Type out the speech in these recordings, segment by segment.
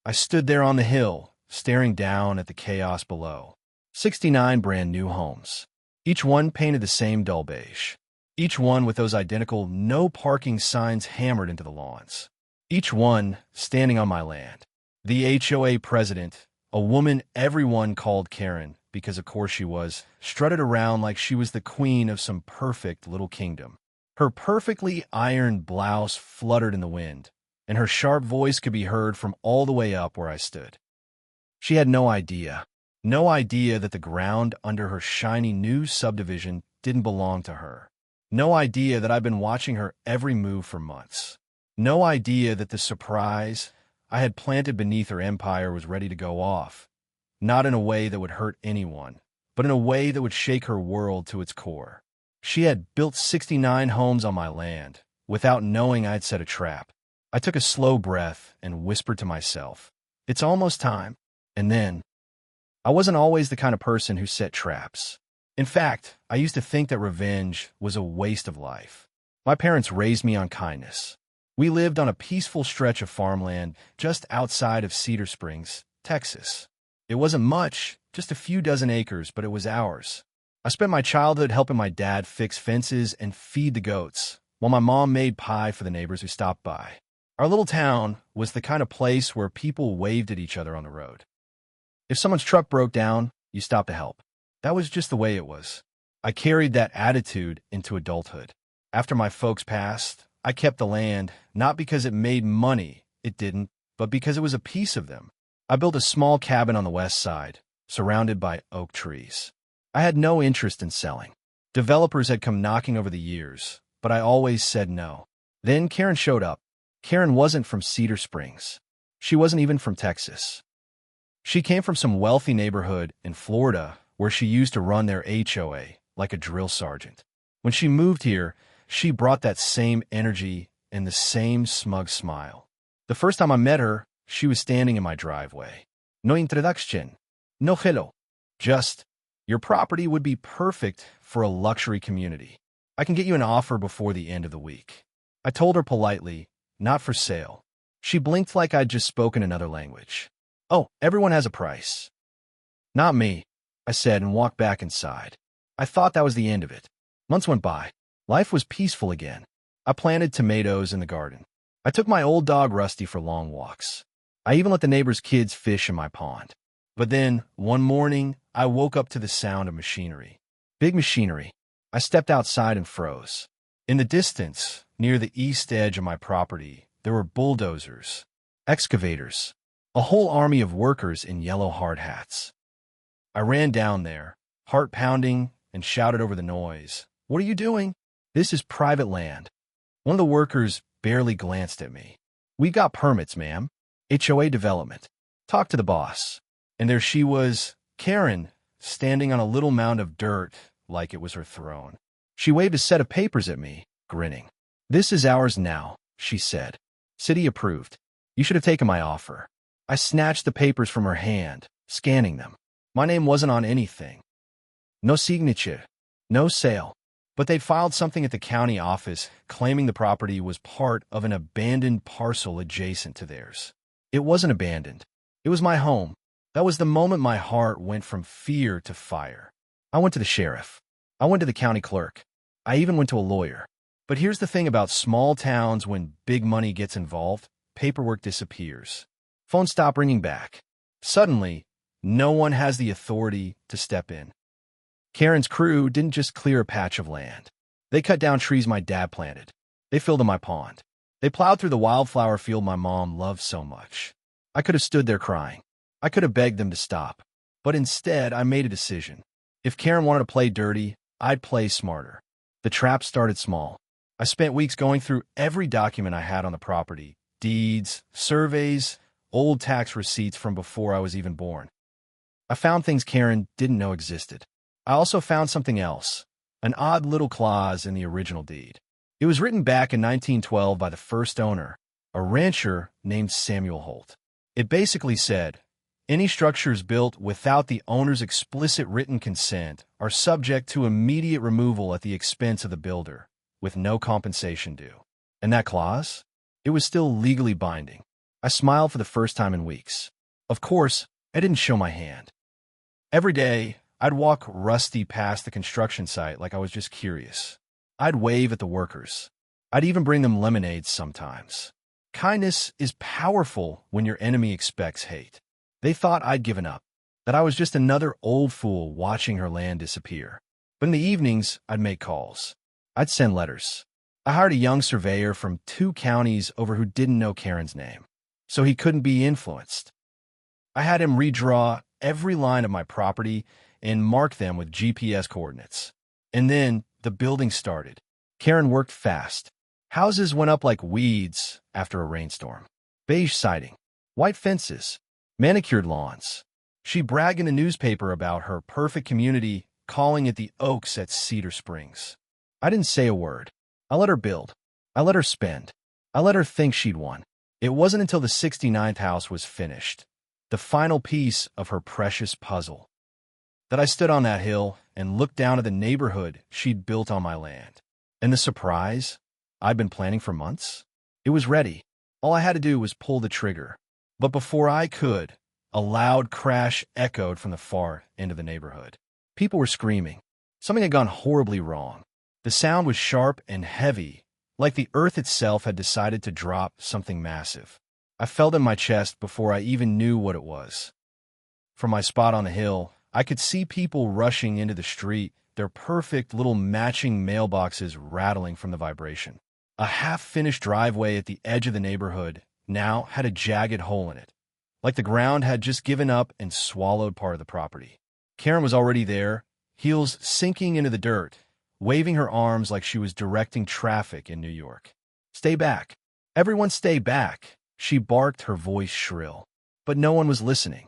I stood there on the hill, staring down at the chaos below. 69 brand new homes. Each one painted the same dull beige. Each one with those identical no parking signs hammered into the lawns. Each one standing on my land. The HOA president, a woman everyone called Karen, because of course she was, strutted around like she was the queen of some perfect little kingdom. Her perfectly ironed blouse fluttered in the wind, and her sharp voice could be heard from all the way up where I stood. She had no idea that the ground under her shiny new subdivision didn't belong to her. No idea that I'd been watching her every move for months. No idea that the surprise I had planted beneath her empire was ready to go off, not in a way that would hurt anyone, but in a way that would shake her world to its core. She had built 69 homes on my land, without knowing I'd set a trap. I took a slow breath and whispered to myself, "It's almost time." And then, I wasn't always the kind of person who set traps. In fact, I used to think that revenge was a waste of life. My parents raised me on kindness. We lived on a peaceful stretch of farmland just outside of Cedar Springs, Texas. It wasn't much, just a few dozen acres, but it was ours. I spent my childhood helping my dad fix fences and feed the goats, while my mom made pie for the neighbors who stopped by. Our little town was the kind of place where people waved at each other on the road. If someone's truck broke down, you stopped to help. That was just the way it was. I carried that attitude into adulthood. After my folks passed, I kept the land, not because it made money, it didn't, but because it was a piece of them. I built a small cabin on the west side, surrounded by oak trees. I had no interest in selling. Developers had come knocking over the years, but I always said no. Then Karen showed up. Karen wasn't from Cedar Springs. She wasn't even from Texas. She came from some wealthy neighborhood in Florida where she used to run their HOA like a drill sergeant. When she moved here, she brought that same energy and the same smug smile. The first time I met her, she was standing in my driveway. No introduction. No hello. Just, "Your property would be perfect for a luxury community. I can get you an offer before the end of the week." I told her politely, "Not for sale." She blinked like I'd just spoken another language. "Oh, everyone has a price." "Not me," I said and walked back inside. I thought that was the end of it. Months went by. Life was peaceful again. I planted tomatoes in the garden. I took my old dog Rusty for long walks. I even let the neighbors' kids fish in my pond. But then, one morning, I woke up to the sound of machinery. Big machinery. I stepped outside and froze. In the distance, near the east edge of my property, there were bulldozers, excavators, a whole army of workers in yellow hard hats. I ran down there, heart pounding, and shouted over the noise, "What are you doing? This is private land." One of the workers barely glanced at me. "We got permits, ma'am. HOA development. Talk to the boss." And there she was, Karen, standing on a little mound of dirt like it was her throne. She waved a set of papers at me, grinning. "This is ours now," she said. "City approved. You should have taken my offer." I snatched the papers from her hand, scanning them. My name wasn't on anything. No signature. No sale. But they'd filed something at the county office claiming the property was part of an abandoned parcel adjacent to theirs. It wasn't abandoned. It was my home. That was the moment my heart went from fear to fire. I went to the sheriff. I went to the county clerk. I even went to a lawyer. But here's the thing about small towns: when big money gets involved, paperwork disappears. Phones stop ringing back. Suddenly, no one has the authority to step in. Karen's crew didn't just clear a patch of land. They cut down trees my dad planted. They filled in my pond. They plowed through the wildflower field my mom loved so much. I could have stood there crying. I could have begged them to stop. But instead, I made a decision. If Karen wanted to play dirty, I'd play smarter. The trap started small. I spent weeks going through every document I had on the property: deeds, surveys, old tax receipts from before I was even born. I found things Karen didn't know existed. I also found something else, an odd little clause in the original deed. It was written back in 1912 by the first owner, a rancher named Samuel Holt. It basically said, "Any structures built without the owner's explicit written consent are subject to immediate removal at the expense of the builder, with no compensation due." And that clause? It was still legally binding. I smiled for the first time in weeks. Of course, I didn't show my hand. Every day, I'd walk Rusty past the construction site like I was just curious. I'd wave at the workers. I'd even bring them lemonades sometimes. Kindness is powerful when your enemy expects hate. They thought I'd given up, that I was just another old fool watching her land disappear. But in the evenings, I'd make calls. I'd send letters. I hired a young surveyor from 2 counties over who didn't know Karen's name, so he couldn't be influenced. I had him redraw every line of my property and mark them with GPS coordinates. And then the building started. Karen worked fast. Houses went up like weeds after a rainstorm. Beige siding, white fences, manicured lawns. She bragged in the newspaper about her perfect community, calling it the Oaks at Cedar Springs. I didn't say a word. I let her build. I let her spend. I let her think she'd won. It wasn't until the 69th house was finished, the final piece of her precious puzzle, that I stood on that hill and looked down at the neighborhood she'd built on my land. And the surprise I'd been planning for months? It was ready. All I had to do was pull the trigger. But before I could, a loud crash echoed from the far end of the neighborhood. People were screaming. Something had gone horribly wrong. The sound was sharp and heavy, like the earth itself had decided to drop something massive. I felt in my chest before I even knew what it was. From my spot on the hill, I could see people rushing into the street, their perfect little matching mailboxes rattling from the vibration. A half-finished driveway at the edge of the neighborhood now had a jagged hole in it, like the ground had just given up and swallowed part of the property. Karen was already there, heels sinking into the dirt, waving her arms like she was directing traffic in New York. "Stay back. Everyone stay back," she barked, her voice shrill. But no one was listening.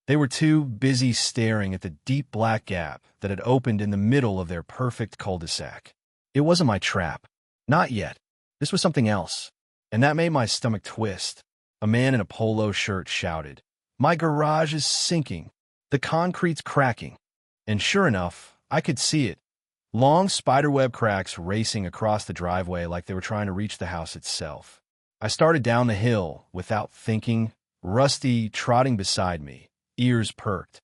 They were too busy staring at the deep black gap that had opened in the middle of their perfect cul-de-sac. It wasn't my trap. Not yet. This was something else. And that made my stomach twist. A man in a polo shirt shouted, "My garage is sinking. The concrete's cracking." And sure enough, I could see it. Long spiderweb cracks racing across the driveway like they were trying to reach the house itself. I started down the hill without thinking, Rusty trotting beside me, ears perked.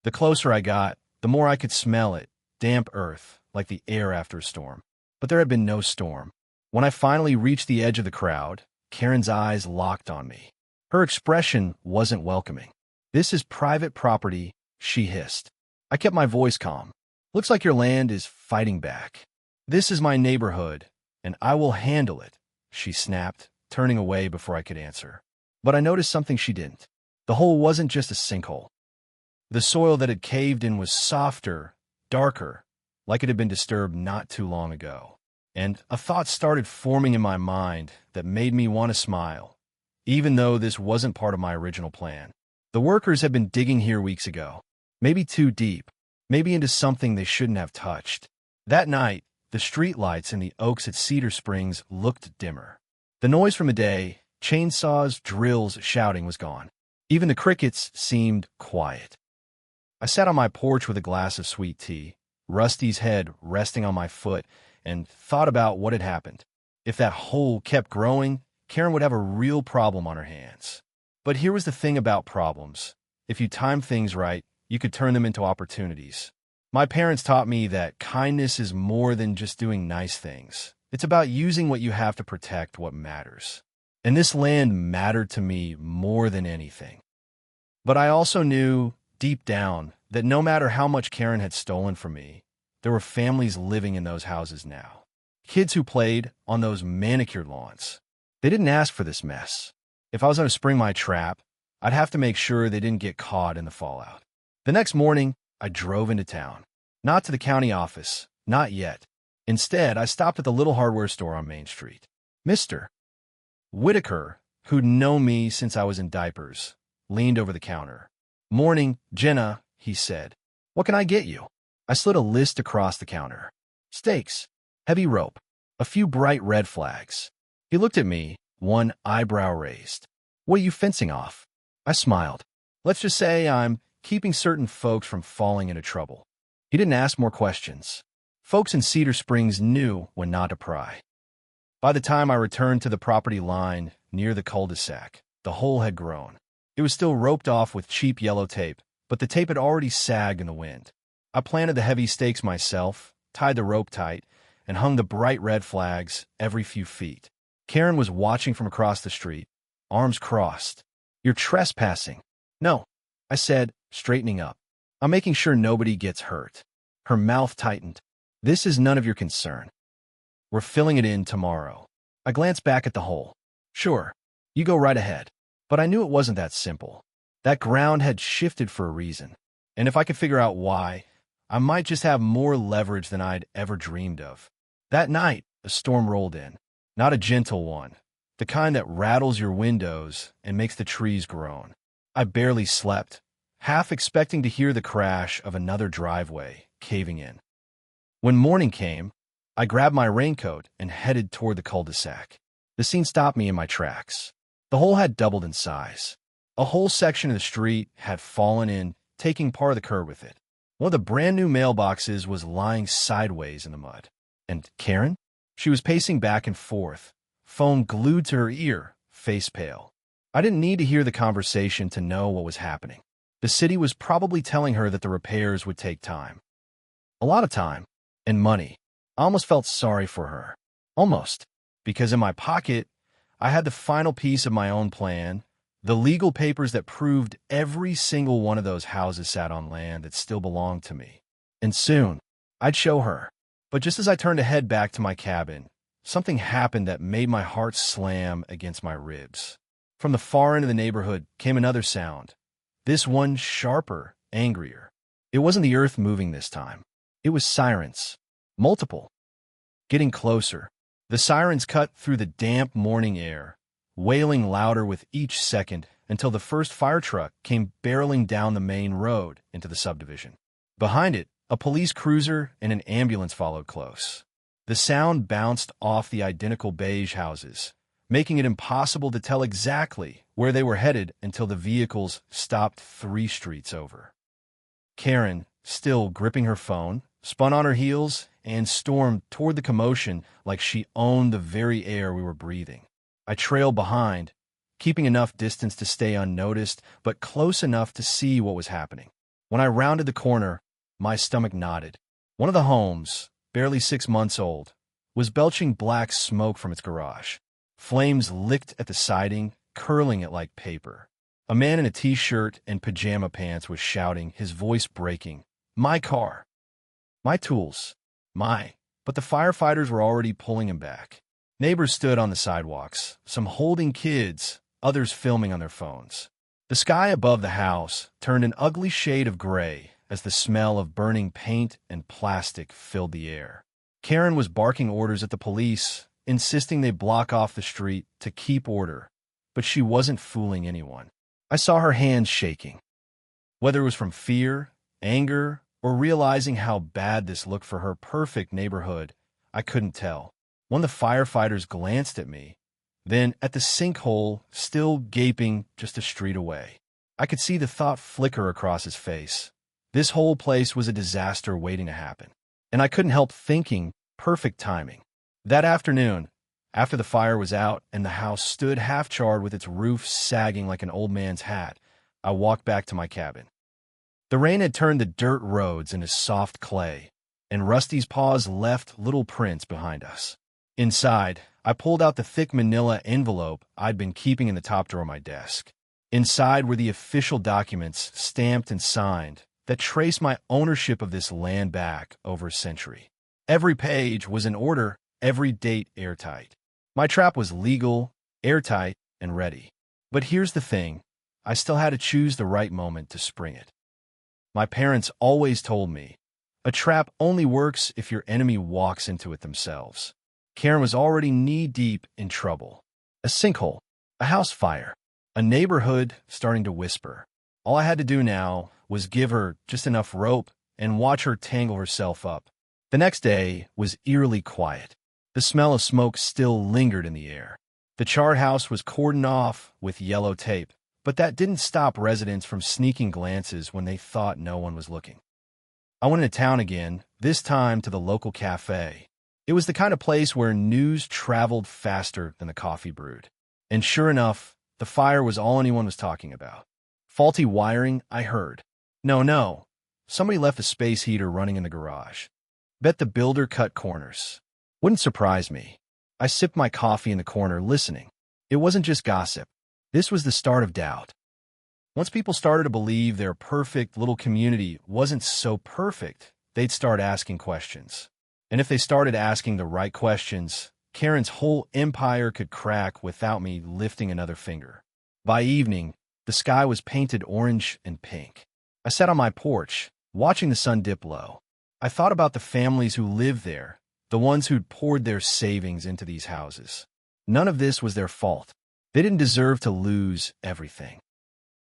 The closer I got, the more I could smell it, damp earth, like the air after a storm. But there had been no storm. When I finally reached the edge of the crowd, Karen's eyes locked on me. Her expression wasn't welcoming. "This is private property," she hissed. I kept my voice calm. "Looks like your land is fighting back. This is my neighborhood, and I will handle it," she snapped, turning away before I could answer. But I noticed something she didn't. The hole wasn't just a sinkhole. The soil that had caved in was softer, darker, like it had been disturbed not too long ago. And a thought started forming in my mind that made me want to smile, even though this wasn't part of my original plan. The workers had been digging here weeks ago, maybe too deep, maybe into something they shouldn't have touched. That night, the streetlights in the Oaks at Cedar Springs looked dimmer. The noise from the day, chainsaws, drills, shouting was gone. Even the crickets seemed quiet. I sat on my porch with a glass of sweet tea, Rusty's head resting on my foot, and thought about what had happened. If that hole kept growing, Karen would have a real problem on her hands. But here was the thing about problems. If you time things right, you could turn them into opportunities. My parents taught me that kindness is more than just doing nice things. It's about using what you have to protect what matters. And this land mattered to me more than anything. But I also knew, deep down, that no matter how much Karen had stolen from me, there were families living in those houses now. Kids who played on those manicured lawns. They didn't ask for this mess. If I was going to spring my trap, I'd have to make sure they didn't get caught in the fallout. The next morning, I drove into town. Not to the county office, not yet. Instead, I stopped at the little hardware store on Main Street. Mr. Whitaker, who'd known me since I was in diapers, leaned over the counter. "Morning, Jenna," he said. "What can I get you?" I slid a list across the counter. Stakes, heavy rope, a few bright red flags. He looked at me, one eyebrow raised. "What are you fencing off?" I smiled. "Let's just say I'm keeping certain folks from falling into trouble." He didn't ask more questions. Folks in Cedar Springs knew when not to pry. By the time I returned to the property line, near the cul-de-sac. The hole had grown. It was still roped off with cheap yellow tape, but the tape had already sagged in the wind. I planted the heavy stakes myself, tied the rope tight, and hung the bright red flags every few feet. Karen was watching from across the street, arms crossed. "You're trespassing." "No," I said, straightening up. "I'm making sure nobody gets hurt." Her mouth tightened. "This is none of your concern. We're filling it in tomorrow." I glanced back at the hole. "Sure, you go right ahead." But I knew it wasn't that simple. That ground had shifted for a reason. And if I could figure out why, I might just have more leverage than I'd ever dreamed of. That night, a storm rolled in. Not a gentle one. The kind that rattles your windows and makes the trees groan. I barely slept, half expecting to hear the crash of another driveway caving in. When morning came, I grabbed my raincoat and headed toward the cul-de-sac. The scene stopped me in my tracks. The hole had doubled in size. A whole section of the street had fallen in, taking part of the curb with it. One of the brand-new mailboxes was lying sideways in the mud. And Karen? She was pacing back and forth, phone glued to her ear, face pale. I didn't need to hear the conversation to know what was happening. The city was probably telling her that the repairs would take time. A lot of time. And money. I almost felt sorry for her. Almost. Because in my pocket, I had the final piece of my own plan, the legal papers that proved every single one of those houses sat on land that still belonged to me. And soon, I'd show her. But just as I turned to head back to my cabin, something happened that made my heart slam against my ribs. From the far end of the neighborhood came another sound, this one sharper, angrier. It wasn't the earth moving this time. It was sirens. Multiple. Getting closer. The sirens cut through the damp morning air, wailing louder with each second until the first fire truck came barreling down the main road into the subdivision. Behind it, a police cruiser and an ambulance followed close. The sound bounced off the identical beige houses, making it impossible to tell exactly where they were headed until the vehicles stopped 3 streets over. Karen, still gripping her phone, spun on her heels and stormed toward the commotion like she owned the very air we were breathing. I trailed behind, keeping enough distance to stay unnoticed, but close enough to see what was happening. When I rounded the corner, my stomach knotted. One of the homes, barely 6 months old, was belching black smoke from its garage. Flames licked at the siding, curling it like paper. A man in a t-shirt and pajama pants was shouting, his voice breaking, "My car! My tools! But the firefighters were already pulling him back. Neighbors stood on the sidewalks, some holding kids, others filming on their phones. The sky above the house turned an ugly shade of gray as the smell of burning paint and plastic filled the air. Karen was barking orders at the police, insisting they block off the street to keep order, but she wasn't fooling anyone. I saw her hands shaking. Whether it was from fear, anger, or realizing how bad this looked for her perfect neighborhood, I couldn't tell. One of the firefighters glanced at me, then at the sinkhole still gaping just a street away. I could see the thought flicker across his face. This whole place was a disaster waiting to happen. And I couldn't help thinking, perfect timing. That afternoon, after the fire was out and the house stood half-charred with its roof sagging like an old man's hat, I walked back to my cabin. The rain had turned the dirt roads into soft clay, and Rusty's paws left little prints behind us. Inside, I pulled out the thick manila envelope I'd been keeping in the top drawer of my desk. Inside were the official documents, stamped and signed, that traced my ownership of this land back over a century. Every page was in order, every date airtight. My trap was legal, airtight, and ready. But here's the thing, I still had to choose the right moment to spring it. My parents always told me, a trap only works if your enemy walks into it themselves. Karen was already knee-deep in trouble. A sinkhole, a house fire, a neighborhood starting to whisper. All I had to do now was give her just enough rope and watch her tangle herself up. The next day was eerily quiet. The smell of smoke still lingered in the air. The charred house was cordoned off with yellow tape, but that didn't stop residents from sneaking glances when they thought no one was looking. I went into town again, this time to the local cafe. It was the kind of place where news traveled faster than the coffee brewed. And sure enough, the fire was all anyone was talking about. Faulty wiring, I heard. No. Somebody left a space heater running in the garage. Bet the builder cut corners. Wouldn't surprise me. I sipped my coffee in the corner, listening. It wasn't just gossip. This was the start of doubt. Once people started to believe their perfect little community wasn't so perfect, they'd start asking questions. And if they started asking the right questions, Karen's whole empire could crack without me lifting another finger. By evening, the sky was painted orange and pink. I sat on my porch, watching the sun dip low. I thought about the families who lived there, the ones who'd poured their savings into these houses. None of this was their fault. They didn't deserve to lose everything.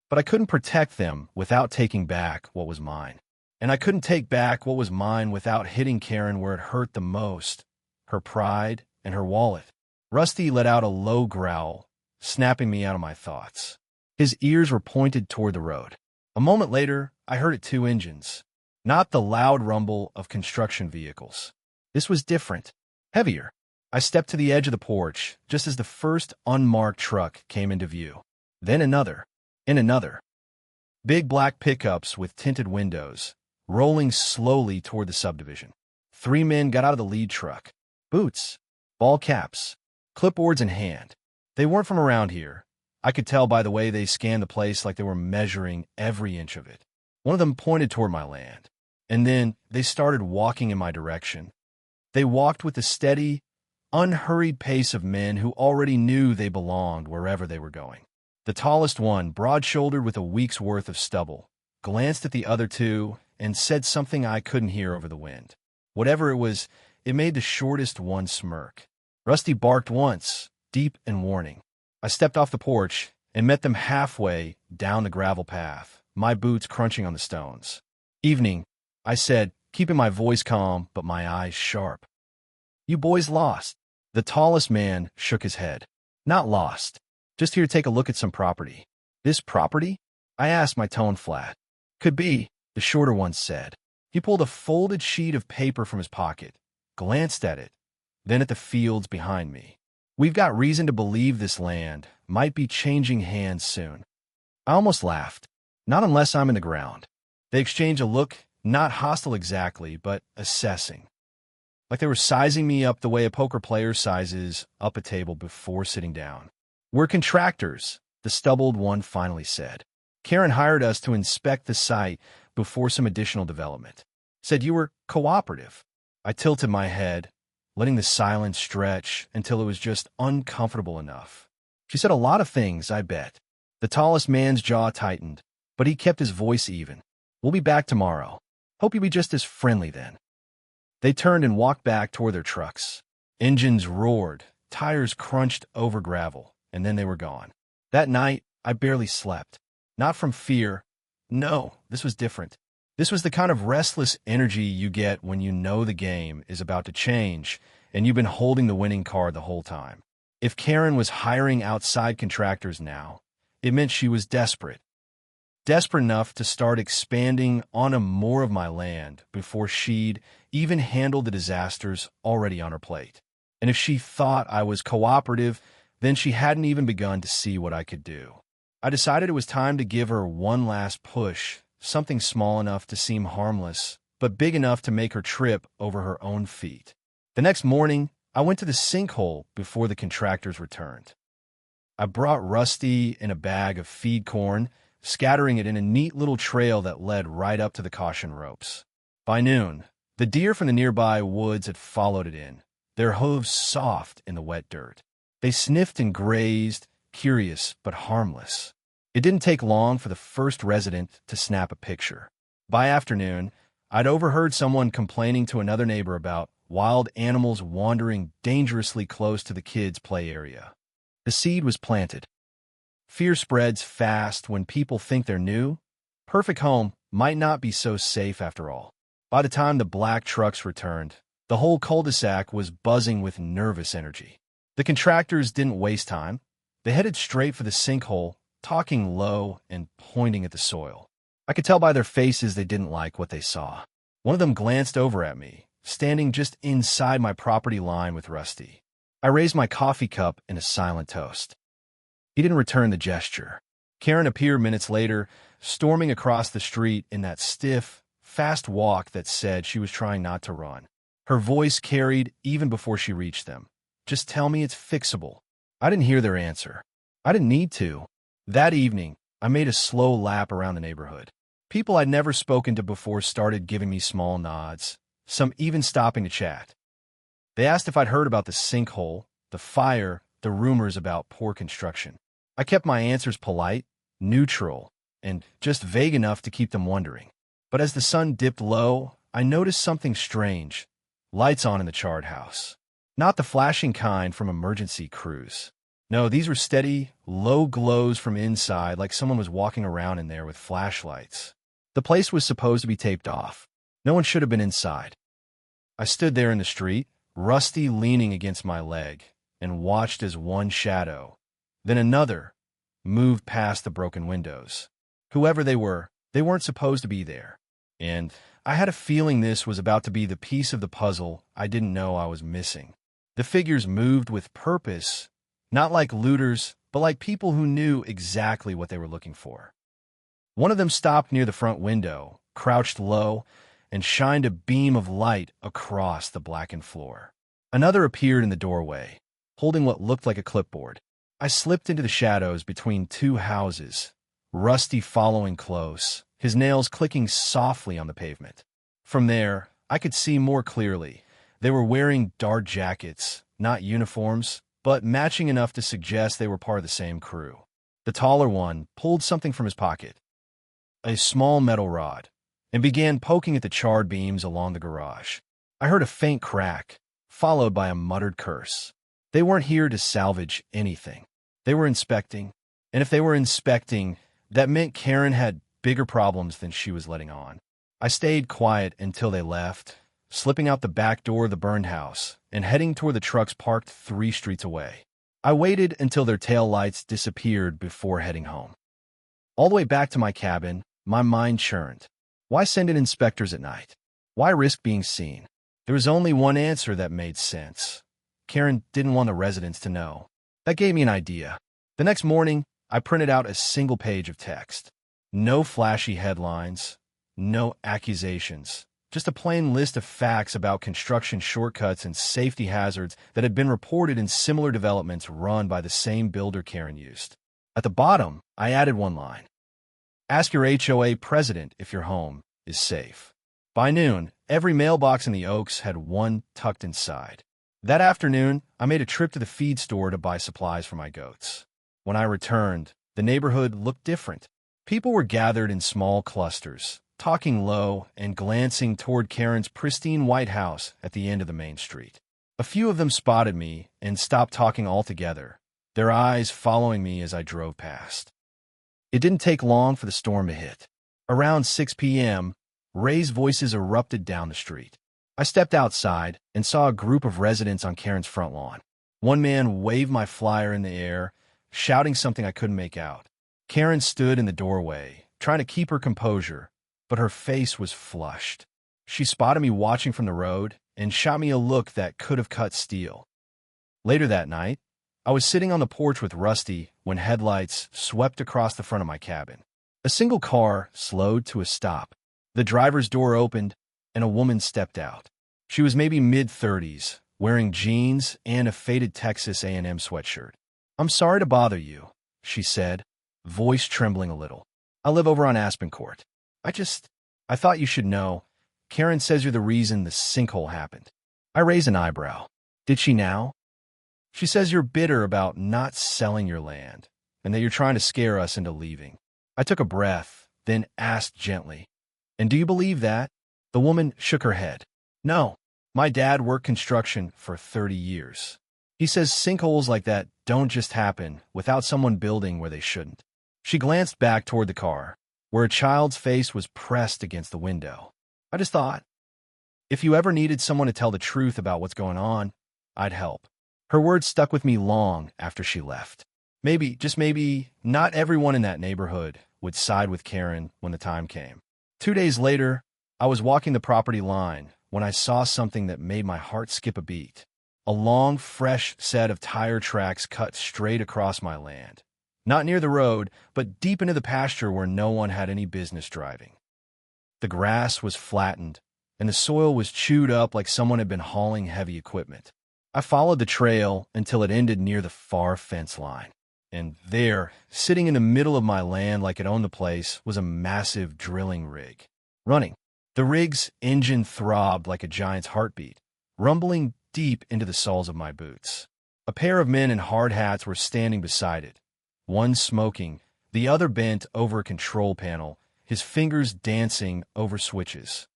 But I couldn't protect them without taking back what was mine. And I couldn't take back what was mine without hitting Karen where it hurt the most, her pride and her wallet. Rusty let out a low growl, snapping me out of my thoughts. His ears were pointed toward the road. A moment later, I heard it 2 engines. Not the loud rumble of construction vehicles. This was different, heavier. I stepped to the edge of the porch just as the first unmarked truck came into view. Then another, and another. Big black pickups with tinted windows, rolling slowly toward the subdivision. 3 men got out of the lead truck. Boots, ball caps, clipboards in hand. They weren't from around here. I could tell by the way they scanned the place like they were measuring every inch of it. One of them pointed toward my land, and then they started walking in my direction. They walked with the steady, unhurried pace of men who already knew they belonged wherever they were going. The tallest one, broad-shouldered with a week's worth of stubble, glanced at the other 2 and said something I couldn't hear over the wind. Whatever it was, it made the shortest one smirk. Rusty barked once, deep and warning. I stepped off the porch and met them halfway down the gravel path, my boots crunching on the stones. Evening, I said, keeping my voice calm but my eyes sharp. You boys lost. The tallest man shook his head. Not lost. Just here to take a look at some property. This property? I asked, my tone flat. Could be, the shorter one said. He pulled a folded sheet of paper from his pocket, glanced at it, then at the fields behind me. We've got reason to believe this land might be changing hands soon. I almost laughed. Not unless I'm in the ground. They exchanged a look, not hostile exactly, but assessing. Like they were sizing me up the way a poker player sizes up a table before sitting down. We're contractors, the stubbled one finally said. Karen hired us to inspect the site before some additional development. Said you were cooperative. I tilted my head, letting the silence stretch until it was just uncomfortable enough. She said a lot of things, I bet. The tallest man's jaw tightened, but he kept his voice even. We'll be back tomorrow. Hope you'll be just as friendly then. They turned and walked back toward their trucks. Engines roared, tires crunched over gravel, and then they were gone. That night, I barely slept. Not from fear. No, this was different. This was the kind of restless energy you get when you know the game is about to change and you've been holding the winning card the whole time. If Karen was hiring outside contractors now, it meant she was desperate. Desperate enough to start expanding on more of my land before she'd even handled the disasters already on her plate. And if she thought I was cooperative, then she hadn't even begun to see what I could do. I decided it was time to give her one last push, something small enough to seem harmless, but big enough to make her trip over her own feet. The next morning, I went to the sinkhole before the contractors returned. I brought Rusty in a bag of feed corn, scattering it in a neat little trail that led right up to the caution ropes. By noon, the deer from the nearby woods had followed it in, their hooves soft in the wet dirt. They sniffed and grazed, curious but harmless. It didn't take long for the first resident to snap a picture. By afternoon, I'd overheard someone complaining to another neighbor about wild animals wandering dangerously close to the kids' play area. The seed was planted. Fear spreads fast when people think they're new. Perfect home might not be so safe after all. By the time the black trucks returned, the whole cul-de-sac was buzzing with nervous energy. The contractors didn't waste time. They headed straight for the sinkhole, talking low and pointing at the soil. I could tell by their faces they didn't like what they saw. One of them glanced over at me, standing just inside my property line with Rusty. I raised my coffee cup in a silent toast. He didn't return the gesture. Karen appeared minutes later, storming across the street in that stiff, fast walk that said she was trying not to run. Her voice carried even before she reached them. "Just tell me it's fixable." I didn't hear their answer. I didn't need to. That evening, I made a slow lap around the neighborhood. People I'd never spoken to before started giving me small nods, some even stopping to chat. They asked if I'd heard about the sinkhole, the fire, the rumors about poor construction. I kept my answers polite, neutral, and just vague enough to keep them wondering. But as the sun dipped low, I noticed something strange. Lights on in the charred house. Not the flashing kind from emergency crews. No, these were steady, low glows from inside, like someone was walking around in there with flashlights. The place was supposed to be taped off. No one should have been inside. I stood there in the street, Rusty leaning against my leg, and watched as one shadow, then another, moved past the broken windows. Whoever they weren't supposed to be there. And I had a feeling this was about to be the piece of the puzzle I didn't know I was missing. The figures moved with purpose, not like looters, but like people who knew exactly what they were looking for. One of them stopped near the front window, crouched low, and shined a beam of light across the blackened floor. Another appeared in the doorway, holding what looked like a clipboard. I slipped into the shadows between two houses, Rusty following close, his nails clicking softly on the pavement. From there, I could see more clearly. They were wearing dark jackets, not uniforms, but matching enough to suggest they were part of the same crew. The taller one pulled something from his pocket, a small metal rod, and began poking at the charred beams along the garage. I heard a faint crack, followed by a muttered curse. They weren't here to salvage anything. They were inspecting, and if they were inspecting, that meant Karen had bigger problems than she was letting on. I stayed quiet until they left, slipping out the back door of the burned house and heading toward the trucks parked 3 streets away. I waited until their taillights disappeared before heading home. All the way back to my cabin, my mind churned. Why send in inspectors at night? Why risk being seen? There was only one answer that made sense. Karen didn't want the residents to know. That gave me an idea. The next morning, I printed out a single page of text. No flashy headlines, no accusations, just a plain list of facts about construction shortcuts and safety hazards that had been reported in similar developments run by the same builder Karen used. At the bottom, I added one line. Ask your HOA president if your home is safe. By noon, every mailbox in the Oaks had one tucked inside. That afternoon, I made a trip to the feed store to buy supplies for my goats. When I returned, the neighborhood looked different. People were gathered in small clusters, talking low and glancing toward Karen's pristine white house at the end of the main street. A few of them spotted me and stopped talking altogether, their eyes following me as I drove past. It didn't take long for the storm to hit. Around 6 p.m., Ray's voices erupted down the street. I stepped outside and saw a group of residents on Karen's front lawn. One man waved my flyer in the air, shouting something I couldn't make out. Karen stood in the doorway, trying to keep her composure, but her face was flushed. She spotted me watching from the road and shot me a look that could have cut steel. Later that night, I was sitting on the porch with Rusty when headlights swept across the front of my cabin. A single car slowed to a stop. The driver's door opened, and a woman stepped out. She was maybe mid-30s, wearing jeans and a faded Texas A&M sweatshirt. "I'm sorry to bother you," she said, voice trembling a little. "I live over on Aspen Court. I thought you should know. Karen says you're the reason the sinkhole happened." I raised an eyebrow. Did she now? "She says you're bitter about not selling your land, and that you're trying to scare us into leaving." I took a breath, then asked gently, "And do you believe that?" The woman shook her head. "No. My dad worked construction for 30 years. He says sinkholes like that don't just happen without someone building where they shouldn't." She glanced back toward the car, where a child's face was pressed against the window. "I just thought, if you ever needed someone to tell the truth about what's going on, I'd help." Her words stuck with me long after she left. Maybe, just maybe, not everyone in that neighborhood would side with Karen when the time came. 2 days later, I was walking the property line when I saw something that made my heart skip a beat. A long, fresh set of tire tracks cut straight across my land, Not near the road, but deep into the pasture where no one had any business driving. The grass was flattened, and the soil was chewed up like someone had been hauling heavy equipment. I followed the trail until it ended near the far fence line. And there, sitting in the middle of my land like it owned the place, was a massive drilling rig. Running. The rig's engine throbbed like a giant's heartbeat, rumbling deep into the soles of my boots. A pair of men in hard hats were standing beside it, one smoking, the other bent over a control panel, his fingers dancing over switches.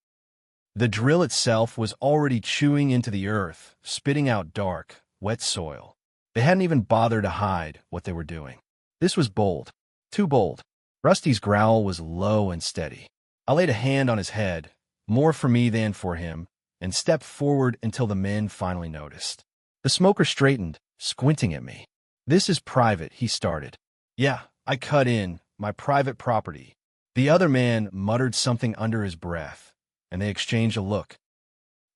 The drill itself was already chewing into the earth, spitting out dark, wet soil. They hadn't even bothered to hide what they were doing. This was bold. Too bold. Rusty's growl was low and steady. I laid a hand on his head, more for me than for him, and stepped forward until the men finally noticed. The smoker straightened, squinting at me. "This is private," he started. "Yeah," I cut in, "my private property." The other man muttered something under his breath, and they exchanged a look.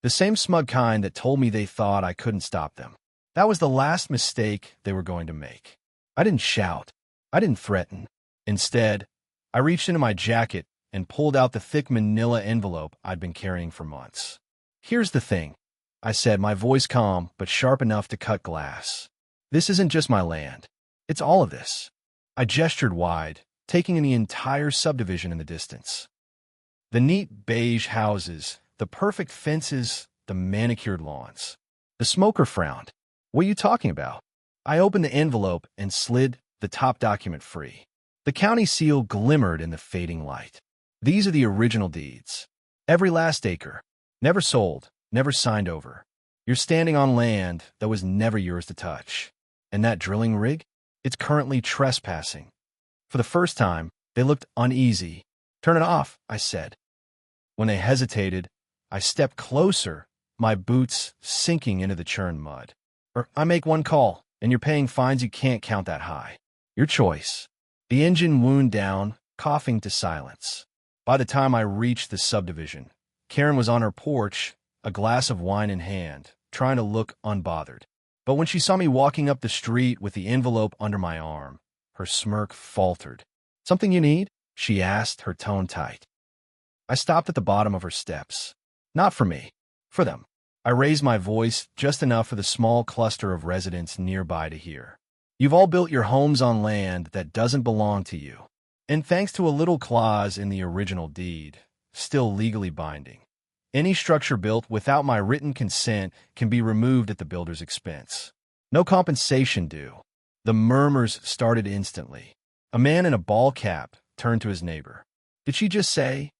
The same smug kind that told me they thought I couldn't stop them. That was the last mistake they were going to make. I didn't shout. I didn't threaten. Instead, I reached into my jacket and pulled out the thick manila envelope I'd been carrying for months. "Here's the thing," I said, my voice calm but sharp enough to cut glass. "This isn't just my land. It's all of this." I gestured wide, taking in the entire subdivision in the distance. The neat beige houses, the perfect fences, the manicured lawns. The smoker frowned. "What are you talking about?" I opened the envelope and slid the top document free. The county seal glimmered in the fading light. "These are the original deeds. Every last acre. Never sold, never signed over. You're standing on land that was never yours to touch. And that drilling rig? It's currently trespassing." For the first time, they looked uneasy. "Turn it off," I said. When they hesitated, I stepped closer, my boots sinking into the churned mud. "Or I make one call, and you're paying fines you can't count that high. Your choice." The engine wound down, coughing to silence. By the time I reached the subdivision, Karen was on her porch, a glass of wine in hand, trying to look unbothered. But when she saw me walking up the street with the envelope under my arm, her smirk faltered. "Something you need?" she asked, her tone tight. I stopped at the bottom of her steps. "Not for me. For them." I raised my voice just enough for the small cluster of residents nearby to hear. "You've all built your homes on land that doesn't belong to you. And thanks to a little clause in the original deed, still legally binding, any structure built without my written consent can be removed at the builder's expense. No compensation due." The murmurs started instantly. A man in a ball cap turned to his neighbor. "Did she just say?"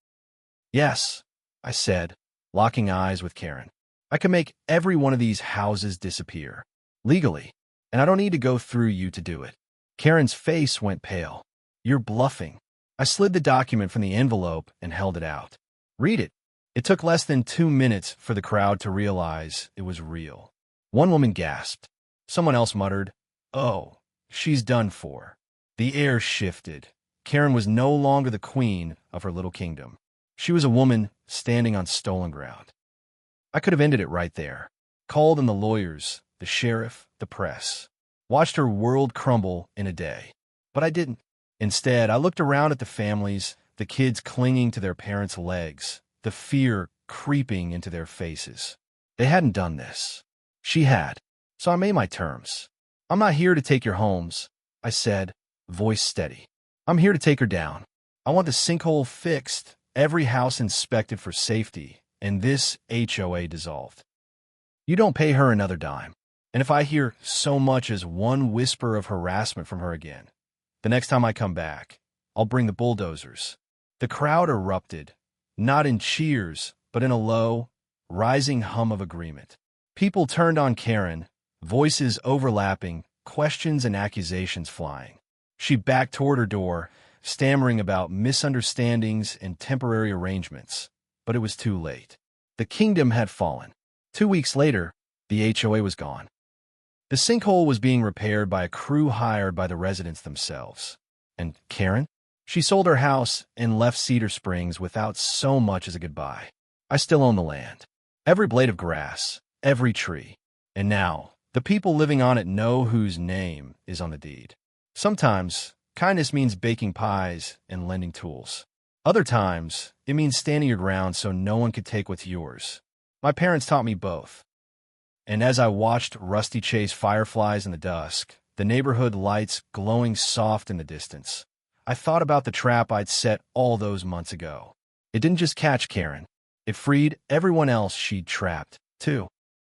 "Yes," I said, locking eyes with Karen. "I can make every one of these houses disappear. Legally. And I don't need to go through you to do it." Karen's face went pale. "You're bluffing." I slid the document from the envelope and held it out. "Read it." It took less than 2 minutes for the crowd to realize it was real. One woman gasped. Someone else muttered, "Oh, she's done for." The air shifted. Karen was no longer the queen of her little kingdom. She was a woman standing on stolen ground. I could have ended it right there. Called in the lawyers, the sheriff, the press. Watched her world crumble in a day. But I didn't. Instead, I looked around at the families, the kids clinging to their parents' legs, the fear creeping into their faces. They hadn't done this. She had. So I made my terms. "I'm not here to take your homes," I said, voice steady. "I'm here to take her down. I want the sinkhole fixed, every house inspected for safety, and this HOA dissolved. You don't pay her another dime. And if I hear so much as one whisper of harassment from her again, the next time I come back, I'll bring the bulldozers." The crowd erupted, not in cheers, but in a low, rising hum of agreement. People turned on Karen, voices overlapping, questions and accusations flying. She backed toward her door, stammering about misunderstandings and temporary arrangements, but it was too late. The kingdom had fallen. 2 weeks later, the HOA was gone. The sinkhole was being repaired by a crew hired by the residents themselves. And Karen? She sold her house and left Cedar Springs without so much as a goodbye. I still own the land. Every blade of grass, every tree. And now, the people living on it know whose name is on the deed. Sometimes, kindness means baking pies and lending tools. Other times, it means standing your ground so no one could take what's yours. My parents taught me both. And as I watched Rusty chase fireflies in the dusk, the neighborhood lights glowing soft in the distance, I thought about the trap I'd set all those months ago. It didn't just catch Karen. It freed everyone else she'd trapped, too.